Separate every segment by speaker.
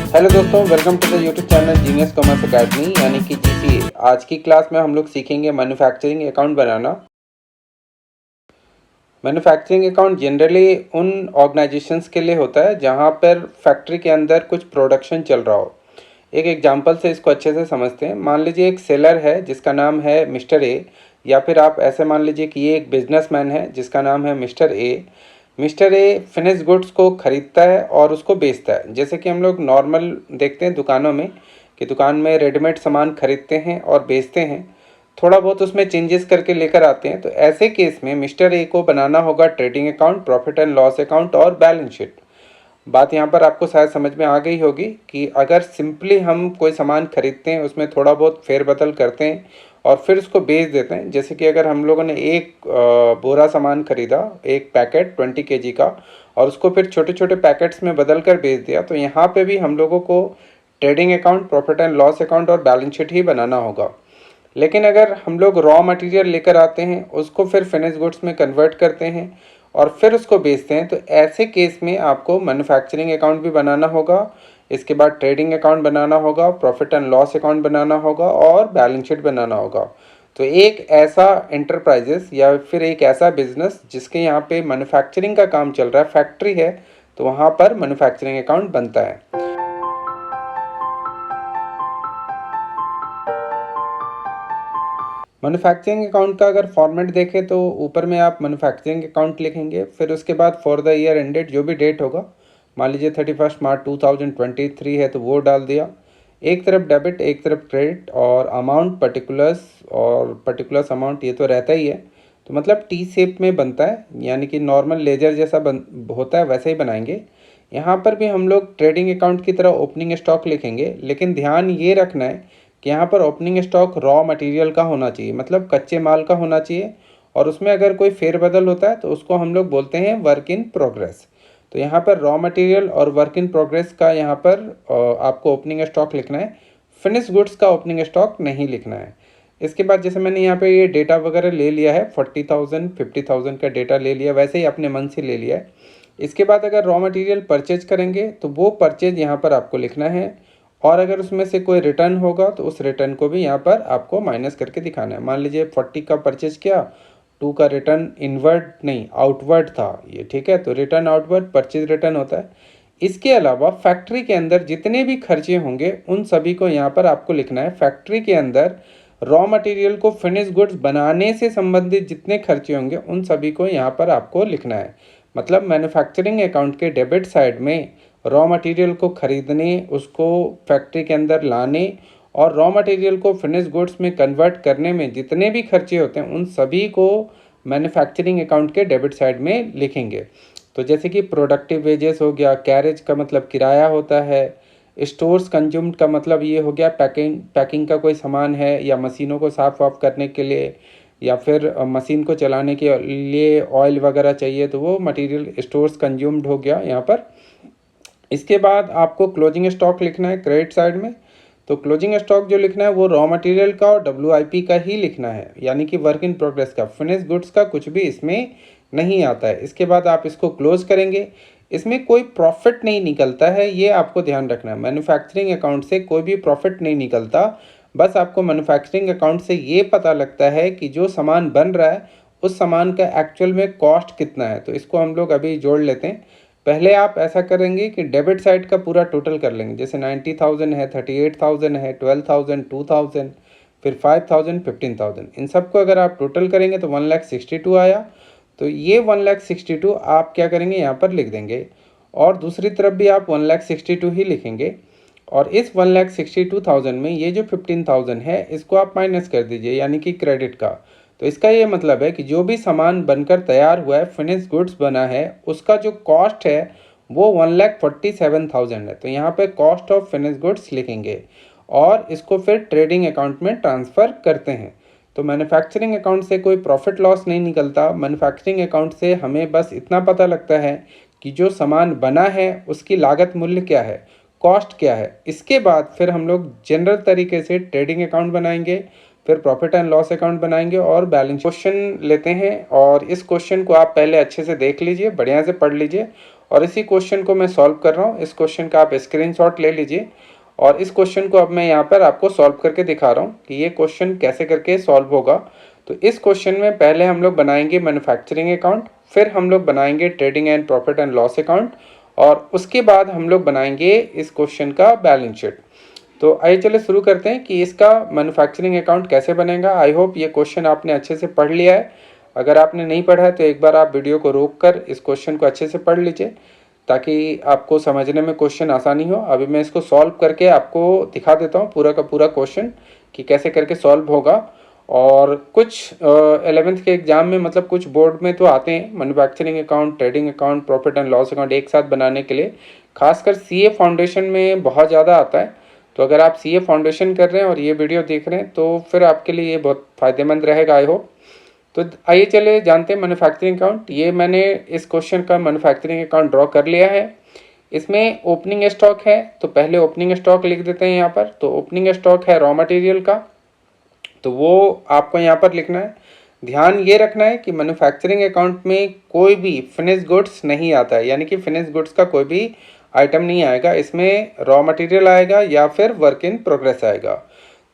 Speaker 1: Hello दोस्तों, welcome to the YouTube channel genius commerce academy यानी कि जीसीए। आज की क्लास में हम लोग सीखेंगे मैन्युफैक्चरिंग अकाउंट बनाना। मैन्युफैक्चरिंग अकाउंट जनरली उन ऑर्गेनाइजेशंस के लिए होता है जहां पर फैक्ट्री के अंदर कुछ प्रोडक्शन चल रहा हो। एक एग्जांपल से इसको अच्छे से समझते हैं। मान लीजिए एक सेलर है जिसका नाम है मिस्टर ए, या फिर आप ऐसे मान लीजिए कि ये एक बिजनेसमैन है जिसका नाम है mister A. Mister A finish goods को खरीदता है और उसको बेचता है। जैसे कि हम लोग नॉर्मल देखते हैं दुकानों में कि दुकान में रेडीमेड सामान खरीदते हैं और बेचते हैं, थोड़ा बहुत उसमें चेंजेस करके लेकर आते हैं। तो ऐसे केस में मिस्टर ए को बनाना होगा trading account, profit and loss account और बैलेंस शीट। बात यहाँ पर आपको शायद समझ में आ गई होगी कि अगर सिंपली हम कोई सामान खरीदते हैं, उसमें थोड़ा बहुत फेरबदल करते हैं और फिर उसको बेच देते हैं। जैसे कि अगर हम लोगों ने एक बोरा सामान खरीदा, एक पैकेट 20 kg का, और उसको फिर छोटे छोटे पैकेट्स में बदल कर बेच दिया, तो यहाँ पे भी हम लोगों को trading account, profit and loss account और बैलेंस शीट ही बनाना होगा। लेकिन अगर हम लोग रॉ मटेरियल लेकर आते हैं, उसको फिर फिनिश गुड्स में कन्वर्ट करते हैं और फिर उसको बेचते हैं, तो ऐसे केस में आपको मैन्युफैक्चरिंग अकाउंट भी बनाना होगा, इसके बाद ट्रेडिंग अकाउंट बनाना होगा, प्रॉफिट एंड लॉस अकाउंट बनाना होगा और बैलेंस शीट बनाना होगा। तो एक ऐसा एंटरप्राइजेस या फिर एक ऐसा बिजनेस जिसके यहाँ पे मैन्युफैक्चरिंग का काम चल रहा है, फैक्ट्री है, तो वहाँ पर मैन्युफैक्चरिंग अकाउंट बनता है। मैन्युफैक्चरिंग अकाउंट का अगर फॉर्मेट देखें तो ऊपर में आप मैन्युफैक्चरिंग अकाउंट लिखेंगे, फिर उसके बाद फॉर द ईयर एंडेड जो भी डेट होगा, मान लीजिए 31 मार्च 2023 है तो वो डाल दिया। एक तरफ डेबिट, एक तरफ क्रेडिट, और अमाउंट पर्टिकुलर्स और पर्टिकुलर्स अमाउंट ये तो रहता ही है। तो मतलब टी शेप में बनता है, यानी कि नॉर्मल लेजर जैसा होता है वैसे ही बनाएंगे। यहाँ पर भी हम लोग ट्रेडिंग अकाउंट की तरह ओपनिंग स्टॉक लिखेंगे, लेकिन ध्यान ये रखना है कि यहाँ पर ओपनिंग स्टॉक रॉ मटेरियल का होना चाहिए, मतलब कच्चे माल का होना चाहिए, और उसमें अगर कोई फेरबदल होता है तो उसको हम लोग बोलते हैं वर्क इन प्रोग्रेस। तो यहाँ पर रॉ मटेरियल और वर्क इन प्रोग्रेस का यहाँ पर आपको ओपनिंग स्टॉक लिखना है, फिनिश गुड्स का ओपनिंग स्टॉक नहीं लिखना है। इसके बाद जैसे मैंने यहाँ पे ये डेटा वगैरह ले लिया है, 40,000 50,000 का डेटा ले लिया, वैसे ही अपने मन से ले लिया है। इसके बाद अगर रॉ मटेरियल परचेज करेंगे तो वो परचेज यहाँ पर आपको लिखना है, और अगर उसमें से कोई रिटर्न होगा तो उस रिटर्न को भी यहाँ पर आपको माइनस करके दिखाना है। मान लीजिए 40 का परचेज किया, 2 का रिटर्न इनवर्ड नहीं आउटवर्ड था ये, ठीक है, तो रिटर्न आउटवर्ड परचेज रिटर्न होता है। इसके अलावा फैक्ट्री के अंदर जितने भी खर्चे होंगे उन सभी को यहाँ पर आपको लिखना है। फैक्ट्री के अंदर रॉ मटेरियल को फिनिश गुड्स बनाने से संबंधित जितने खर्चे होंगे उन सभी को यहाँ पर आपको लिखना है। मतलब मैन्युफैक्चरिंग अकाउंट के डेबिट साइड में रॉ मटेरियल को खरीदने, उसको फैक्ट्री के अंदर लाने और रॉ मटेरियल को फिनिश गुड्स में कन्वर्ट करने में जितने भी खर्चे होते हैं उन सभी को मैन्युफैक्चरिंग अकाउंट के डेबिट साइड में लिखेंगे। तो जैसे कि प्रोडक्टिव वेजेस हो गया, कैरेज का मतलब किराया होता है, स्टोर्स कंज्यूम्ड का मतलब ये हो गया पैकिंग का कोई सामान है, या मशीनों को साफ वाफ करने के लिए, या फिर मशीन को चलाने के लिए ऑयल वगैरह चाहिए, तो वो मटेरियल स्टोर्स कंज्यूम्ड हो गया यहाँ पर। इसके बाद आपको क्लोजिंग स्टॉक लिखना है क्रेडिट साइड में। तो क्लोजिंग स्टॉक जो लिखना है वो रॉ मटेरियल का और WIP का ही लिखना है, यानी कि वर्क इन प्रोग्रेस का, फिनिश गुड्स का कुछ भी इसमें नहीं आता है। इसके बाद आप इसको क्लोज करेंगे। इसमें कोई प्रॉफिट नहीं निकलता है, ये आपको ध्यान रखना है। मैन्युफैक्चरिंग अकाउंट से कोई भी प्रॉफिट नहीं निकलता, बस आपको मैन्युफैक्चरिंग अकाउंट से ये पता लगता है कि जो सामान बन रहा है उस सामान का एक्चुअल में कॉस्ट कितना है। तो इसको हम लोग अभी जोड़ लेते हैं। पहले आप ऐसा करेंगे कि डेबिट साइड का पूरा टोटल कर लेंगे, जैसे 90,000 है, 38,000 है, 12,000, 2,000, फिर 5,000, 15,000, इन सबको अगर आप टोटल करेंगे तो 1,62,000 आया। तो ये 1,62,000 आप क्या करेंगे यहाँ पर लिख देंगे, और दूसरी तरफ भी आप 1,62,000 ही लिखेंगे। और इस 1,62,000 में ये जो 15,000 है इसको आप माइनस कर दीजिए, यानी कि क्रेडिट का। तो इसका ये मतलब है कि जो भी सामान बनकर तैयार हुआ है, फिनिश गुड्स बना है, उसका जो कॉस्ट है वो 1,47,000 है। तो यहाँ पे कॉस्ट ऑफ फिनिश गुड्स लिखेंगे और इसको फिर ट्रेडिंग अकाउंट में ट्रांसफ़र करते हैं। तो मैन्युफैक्चरिंग अकाउंट से कोई प्रॉफिट लॉस नहीं निकलता। मैन्युफैक्चरिंग अकाउंट से हमें बस इतना पता लगता है कि जो सामान बना है उसकी लागत मूल्य क्या है, कॉस्ट क्या है। इसके बाद फिर हम लोग जनरल तरीके से ट्रेडिंग अकाउंट बनाएंगे, फिर प्रॉफिट एंड लॉस अकाउंट बनाएंगे और बैलेंस क्वेश्चन लेते हैं। और इस क्वेश्चन को आप पहले अच्छे से देख लीजिए, बढ़िया से पढ़ लीजिए, और इसी क्वेश्चन को मैं सॉल्व कर रहा हूँ। इस क्वेश्चन का आप स्क्रीनशॉट ले लीजिए और इस क्वेश्चन को अब मैं यहाँ पर आपको सॉल्व करके दिखा रहा हूँ कि ये क्वेश्चन कैसे करके सॉल्व होगा। तो इस क्वेश्चन में पहले हम लोग बनाएंगे मैन्युफैक्चरिंग अकाउंट, फिर हम लोग बनाएंगे trading and profit and loss account, और उसके बाद हम लोग बनाएंगे इस क्वेश्चन का बैलेंस शीट। तो आइए चले शुरू करते हैं कि इसका मैन्युफैक्चरिंग अकाउंट कैसे बनेगा। आई होप ये क्वेश्चन आपने अच्छे से पढ़ लिया है। अगर आपने नहीं पढ़ा है तो एक बार आप वीडियो को रोक कर इस क्वेश्चन को अच्छे से पढ़ लीजिए ताकि आपको समझने में क्वेश्चन आसानी हो। अभी मैं इसको सॉल्व करके आपको दिखा देता हूँ पूरा का पूरा क्वेश्चन कि कैसे करके सॉल्व होगा। और कुछ 11th के एग्जाम में, मतलब कुछ बोर्ड में तो आते हैं manufacturing account, trading account, profit and loss account एक साथ बनाने के लिए। खासकर सीए फाउंडेशन में बहुत ज़्यादा आता है। तो अगर आप सीए फाउंडेशन कर रहे हैं और ये वीडियो देख रहे हैं तो फिर आपके लिए ये बहुत फ़ायदेमंद रहेगा आई होप। तो आइए चले जानते हैं मैन्युफैक्चरिंग अकाउंट। ये मैंने इस क्वेश्चन का मैन्युफैक्चरिंग अकाउंट ड्रॉ कर लिया है। इसमें ओपनिंग स्टॉक है तो पहले ओपनिंग स्टॉक लिख देते हैं यहाँ पर। तो ओपनिंग स्टॉक है रॉ मटेरियल का, तो वो आपको यहाँ पर लिखना है। ध्यान ये रखना है कि मैन्युफैक्चरिंग अकाउंट में कोई भी फिनिश गुड्स नहीं आता है, यानी कि फिनिश गुड्स का कोई भी आइटम नहीं आएगा। इसमें रॉ मटेरियल आएगा या फिर वर्क इन प्रोग्रेस आएगा।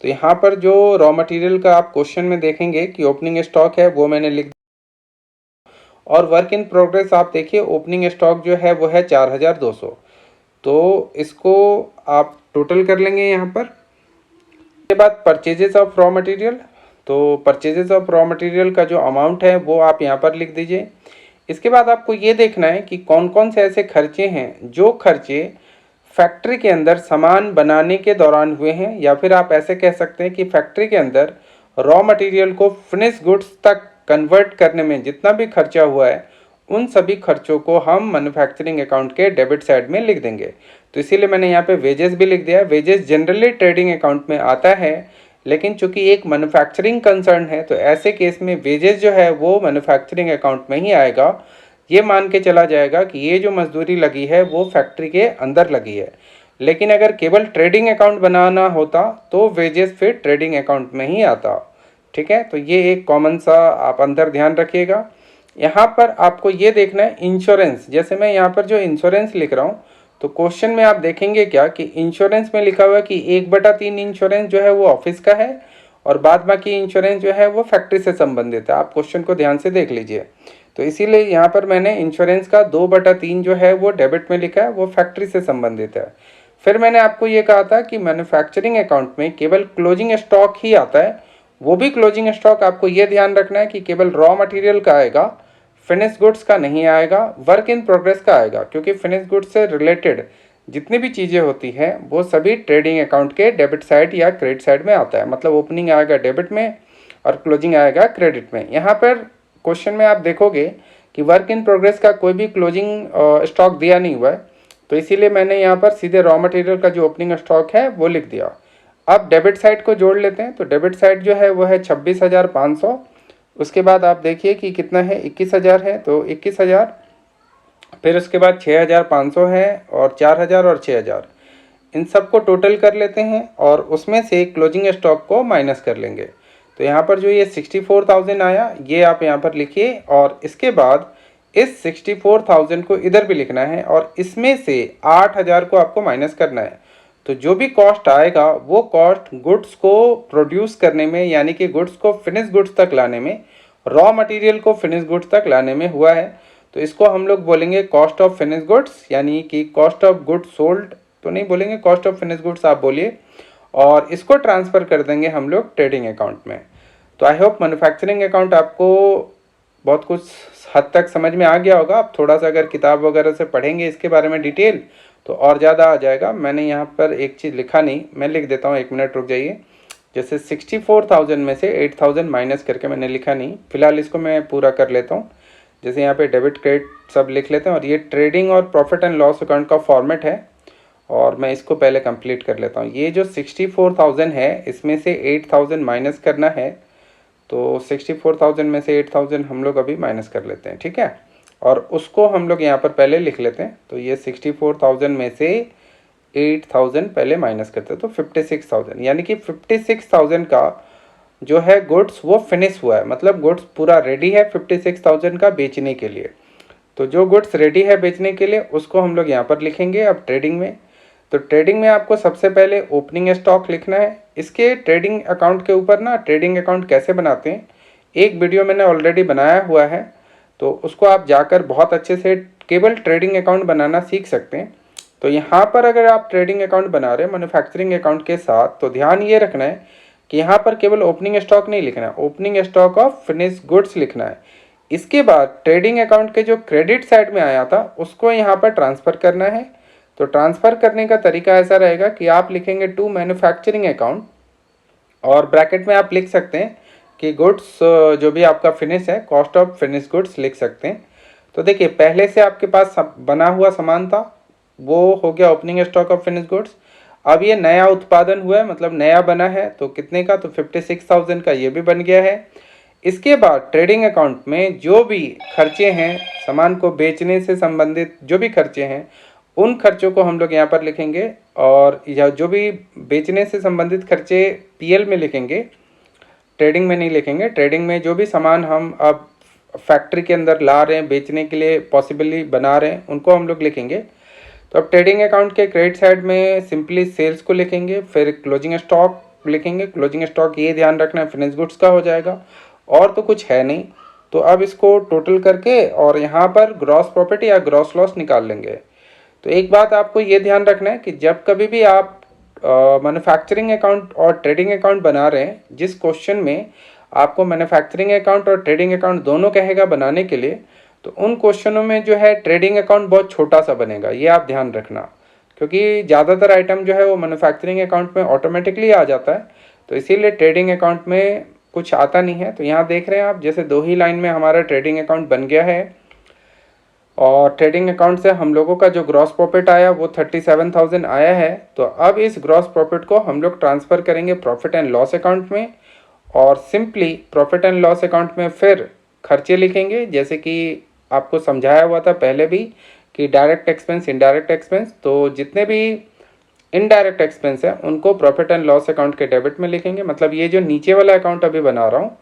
Speaker 1: तो यहाँ पर जो रॉ मटेरियल का आप क्वेश्चन में देखेंगे कि ओपनिंग स्टॉक है वो मैंने लिख, और वर्क इन प्रोग्रेस आप देखिए ओपनिंग स्टॉक जो है वो है 4200। तो इसको आप टोटल कर लेंगे यहाँ पर। इसके बाद परचेजेस ऑफ रॉ मटेरियल, तो परचेजेस ऑफ रॉ मटेरियल का जो अमाउंट है वो आप यहाँ पर लिख दीजिए। इसके बाद आपको ये देखना है कि कौन कौन से ऐसे खर्चे हैं जो खर्चे फैक्ट्री के अंदर सामान बनाने के दौरान हुए हैं, या फिर आप ऐसे कह सकते हैं कि फैक्ट्री के अंदर रॉ मटेरियल को फिनिश गुड्स तक कन्वर्ट करने में जितना भी खर्चा हुआ है उन सभी खर्चों को हम मैन्युफैक्चरिंग अकाउंट के डेबिट साइड में लिख देंगे। तो इसीलिए मैंने यहाँ पे वेजेस भी लिख दिया है। वेजेस जनरली ट्रेडिंग अकाउंट में आता है, लेकिन चूंकि एक मैन्युफैक्चरिंग कंसर्न है तो ऐसे केस में वेजेस जो है वो मैन्युफैक्चरिंग अकाउंट में ही आएगा। ये मान के चला जाएगा कि ये जो मजदूरी लगी है वो फैक्ट्री के अंदर लगी है। लेकिन अगर केवल ट्रेडिंग अकाउंट बनाना होता तो वेजेस फिर ट्रेडिंग अकाउंट में ही आता। ठीक है, तो ये एक कॉमन सा आप अंदर ध्यान रखिएगा। यहाँ पर आपको ये देखना है इंश्योरेंस। जैसे मैं यहाँ पर जो इंश्योरेंस लिख रहा हूँ तो क्वेश्चन में आप देखेंगे क्या कि इंश्योरेंस में लिखा हुआ है कि 1/3 इंश्योरेंस जो है वो ऑफिस का है और बाद बाकी इंश्योरेंस जो है वो फैक्ट्री से संबंधित है। आप क्वेश्चन को ध्यान से देख लीजिए। तो इसीलिए यहाँ पर मैंने इंश्योरेंस का 2/3 जो है वो डेबिट में लिखा है, वो फैक्ट्री से संबंधित है। फिर मैंने आपको ये कहा था कि मैन्युफैक्चरिंग अकाउंट में केवल क्लोजिंग स्टॉक ही आता है। वो भी क्लोजिंग स्टॉक आपको ये ध्यान रखना है कि केवल रॉ मटेरियल का आएगा, फिनिश गुड्स का नहीं आएगा, वर्क इन प्रोग्रेस का आएगा। क्योंकि फिनिश गुड्स से रिलेटेड जितनी भी चीज़ें होती हैं वो सभी ट्रेडिंग अकाउंट के डेबिट साइड या क्रेडिट साइड में आता है। मतलब ओपनिंग आएगा डेबिट में और क्लोजिंग आएगा क्रेडिट में। यहाँ पर क्वेश्चन में आप देखोगे कि वर्क इन प्रोग्रेस का कोई भी क्लोजिंग स्टॉक दिया नहीं हुआ है, तो इसीलिए मैंने यहाँ पर सीधे रॉ मटेरियल का जो ओपनिंग स्टॉक है वो लिख दिया। अब डेबिट साइड को जोड़ लेते हैं। तो डेबिट साइड जो है वो है 26,500। उसके बाद आप देखिए कि कितना है, 21,000 है, तो 21,000। फिर उसके बाद 6,500 है और 4,000 और 6,000, इन सब को टोटल कर लेते हैं और उसमें से क्लोजिंग स्टॉक को माइनस कर लेंगे। तो यहाँ पर जो ये 64,000 आया ये आप यहाँ पर लिखिए, और इसके बाद इस 64,000 को इधर भी लिखना है और इसमें से 8,000 को आपको माइनस करना है। तो जो भी कॉस्ट आएगा वो कॉस्ट गुड्स को प्रोड्यूस करने में, यानी कि गुड्स को फिनिश गुड्स तक लाने में, रॉ मटेरियल को फिनिश गुड्स तक लाने में हुआ है। तो इसको हम लोग बोलेंगे कॉस्ट ऑफ फिनिश गुड्स, यानी कि कॉस्ट ऑफ गुड्स सोल्ड तो नहीं बोलेंगे, कॉस्ट ऑफ फिनिश गुड्स आप बोलिए, और इसको ट्रांसफ़र कर देंगे हम लोग ट्रेडिंग अकाउंट में। तो आई होप मैन्युफैक्चरिंग अकाउंट आपको बहुत कुछ हद तक समझ में आ गया होगा। आप थोड़ा सा अगर किताब वगैरह से पढ़ेंगे इसके बारे में डिटेल तो और ज़्यादा आ जाएगा। मैंने यहाँ पर एक चीज़ लिखा नहीं, मैं लिख देता हूँ, 1 मिनट रुक जाइए। जैसे 64,000 में से 8,000 माइनस करके मैंने लिखा नहीं, फिलहाल इसको मैं पूरा कर लेता हूँ। जैसे यहाँ पे डेबिट क्रेडिट सब लिख लेते हैं, और ये ट्रेडिंग और प्रॉफिट एंड लॉस अकाउंट का फॉर्मेट है, और मैं इसको पहले कंप्लीट कर लेता हूँ। ये जो 64,000 है इसमें से 8,000 माइनस करना है। तो 64,000 में से 8,000 हम लोग अभी माइनस कर लेते हैं, ठीक है, और उसको हम लोग यहाँ पर पहले लिख लेते हैं। तो ये 64,000 में से 8,000 पहले माइनस करते हैं तो 56,000, यानी कि 56,000 का जो है गुड्स वो फिनिश हुआ है, मतलब गुड्स पूरा रेडी है 56,000 का बेचने के लिए। तो जो गुड्स रेडी है बेचने के लिए उसको हम लोग यहाँ पर लिखेंगे अब ट्रेडिंग में। तो ट्रेडिंग में आपको सबसे पहले ओपनिंग स्टॉक लिखना है। इसके ट्रेडिंग अकाउंट के ऊपर ना ट्रेडिंग अकाउंट कैसे बनाते हैं एक वीडियो मैंने ऑलरेडी बनाया हुआ है, तो उसको आप जाकर बहुत अच्छे से केवल ट्रेडिंग अकाउंट बनाना सीख सकते हैं। तो यहाँ पर अगर आप ट्रेडिंग अकाउंट बना रहे हैं मैन्युफैक्चरिंग अकाउंट के साथ, तो ध्यान ये रखना है कि यहाँ पर केवल ओपनिंग स्टॉक नहीं लिखना है, opening stock of finish goods लिखना है। इसके बाद ट्रेडिंग अकाउंट के जो क्रेडिट साइड में आया था उसको यहाँ पर ट्रांसफ़र करना है। तो ट्रांसफ़र करने का तरीका ऐसा रहेगा कि आप लिखेंगे टू मैन्युफैक्चरिंग अकाउंट और ब्रैकेट में आप लिख सकते हैं कि गुड्स जो भी आपका फिनिश है कॉस्ट ऑफ फिनिश गुड्स लिख सकते हैं। तो देखिए पहले से आपके पास बना हुआ सामान था वो हो गया opening stock of finish goods. अब ये नया उत्पादन हुआ है मतलब नया बना है, तो कितने का, तो 56,000 का ये भी बन गया है। इसके बाद ट्रेडिंग अकाउंट में जो भी खर्चे हैं सामान को बेचने से संबंधित जो भी खर्चे हैं उन खर्चों को हम लोग यहाँ पर लिखेंगे, और या जो भी बेचने से संबंधित खर्चे पीएल में लिखेंगे, ट्रेडिंग में नहीं लिखेंगे। ट्रेडिंग में जो भी सामान हम अब फैक्ट्री के अंदर ला रहे हैं बेचने के लिए पॉसिबली बना रहे हैं उनको हम लोग लिखेंगे। तो अब ट्रेडिंग अकाउंट के क्रेडिट साइड में सिंपली सेल्स को लिखेंगे, फिर क्लोजिंग स्टॉक लिखेंगे। क्लोजिंग स्टॉक ये ध्यान रखना है फिनिश गुड्स का हो जाएगा और तो कुछ है नहीं। तो अब इसको टोटल करके और यहाँ पर ग्रॉस प्रॉफिट या ग्रॉस लॉस निकाल लेंगे। तो एक बात आपको ये ध्यान रखना है कि जब कभी भी आप मैन्युफैक्चरिंग अकाउंट और ट्रेडिंग अकाउंट बना रहे हैं, जिस क्वेश्चन में आपको मैन्युफैक्चरिंग अकाउंट और ट्रेडिंग अकाउंट दोनों कहेगा बनाने के लिए, तो उन क्वेश्चनों में जो है ट्रेडिंग अकाउंट बहुत छोटा सा बनेगा, ये आप ध्यान रखना, क्योंकि ज़्यादातर आइटम जो है वो मैन्युफैक्चरिंग अकाउंट में ऑटोमेटिकली आ जाता है। तो इसीलिए ट्रेडिंग अकाउंट में कुछ आता नहीं है। तो यहाँ देख रहे हैं आप जैसे 2 ही लाइन में हमारा ट्रेडिंग अकाउंट बन गया है, और ट्रेडिंग अकाउंट से हम लोगों का जो ग्रॉस प्रॉफिट आया वो 37,000 आया है। तो अब इस ग्रॉस प्रॉफिट को हम लोग ट्रांसफ़र करेंगे प्रॉफिट एंड लॉस अकाउंट में, और simply profit and loss account में फिर खर्चे लिखेंगे, जैसे कि आपको समझाया हुआ था पहले भी कि डायरेक्ट एक्सपेंस इनडायरेक्ट एक्सपेंस। तो जितने भी इनडायरेक्ट एक्सपेंस है उनको प्रॉफिट एंड लॉस अकाउंट के डेबिट में लिखेंगे। मतलब ये जो नीचे वाला अकाउंट अभी बना रहा हूँ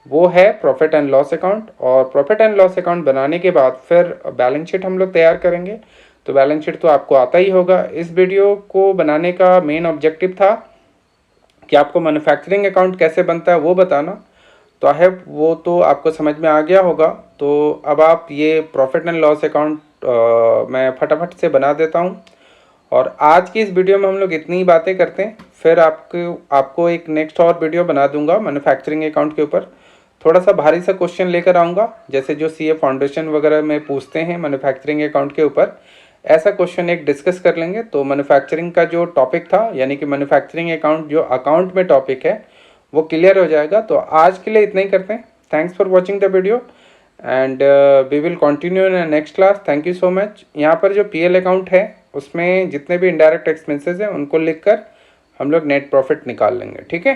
Speaker 1: वो है प्रॉफिट एंड लॉस अकाउंट, और प्रॉफिट एंड लॉस अकाउंट बनाने के बाद फिर बैलेंस शीट हम लोग तैयार करेंगे। तो बैलेंस शीट तो आपको आता ही होगा। इस वीडियो को बनाने का मेन ऑब्जेक्टिव था कि आपको मैन्युफैक्चरिंग अकाउंट कैसे बनता है वो बताना। तो आई होप वो तो आपको समझ में आ गया होगा। तो अब आप ये प्रॉफिट एंड लॉस अकाउंट मैं फटाफट से बना देता हूँ, और आज की इस वीडियो में हम लोग इतनी ही बातें करते हैं। फिर आपको एक नेक्स्ट और वीडियो बना दूंगा मैन्युफैक्चरिंग अकाउंट के ऊपर, थोड़ा सा भारी सा क्वेश्चन लेकर आऊँगा, जैसे जो सीए फाउंडेशन वगैरह में पूछते हैं मैन्युफैक्चरिंग अकाउंट के ऊपर, ऐसा क्वेश्चन एक डिस्कस कर लेंगे। तो मैन्युफैक्चरिंग का जो टॉपिक था यानी कि मैन्युफैक्चरिंग अकाउंट जो अकाउंट में टॉपिक है वो क्लियर हो जाएगा। तो आज के लिए इतना ही करते हैं। Thanks for watching the video and we will continue in next class. Thank you so much. यहाँ पर जो पीएल अकाउंट है उसमें जितने भी इनडायरेक्ट एक्सपेंसेस हैं उनको लिखकर हम लोग नेट प्रॉफिट निकाल लेंगे, ठीक है।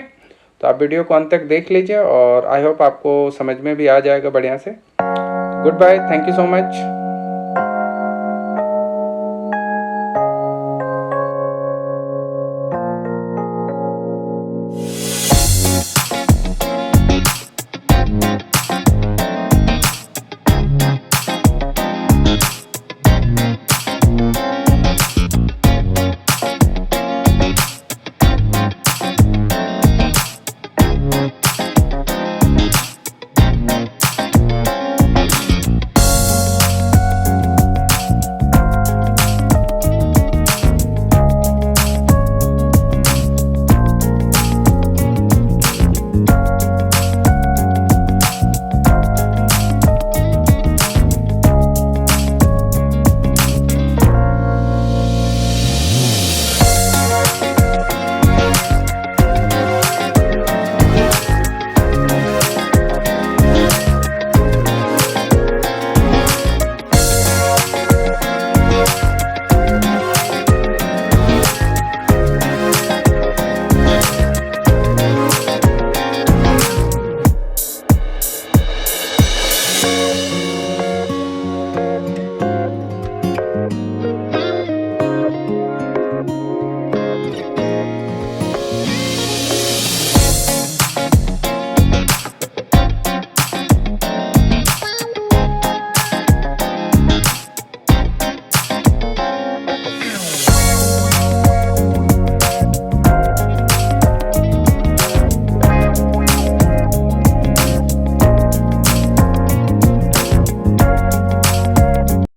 Speaker 1: तो आप वीडियो को अंत तक देख लीजिए और आई होप आपको समझ में भी आ जाएगा बढ़िया से। Goodbye, thank you so much.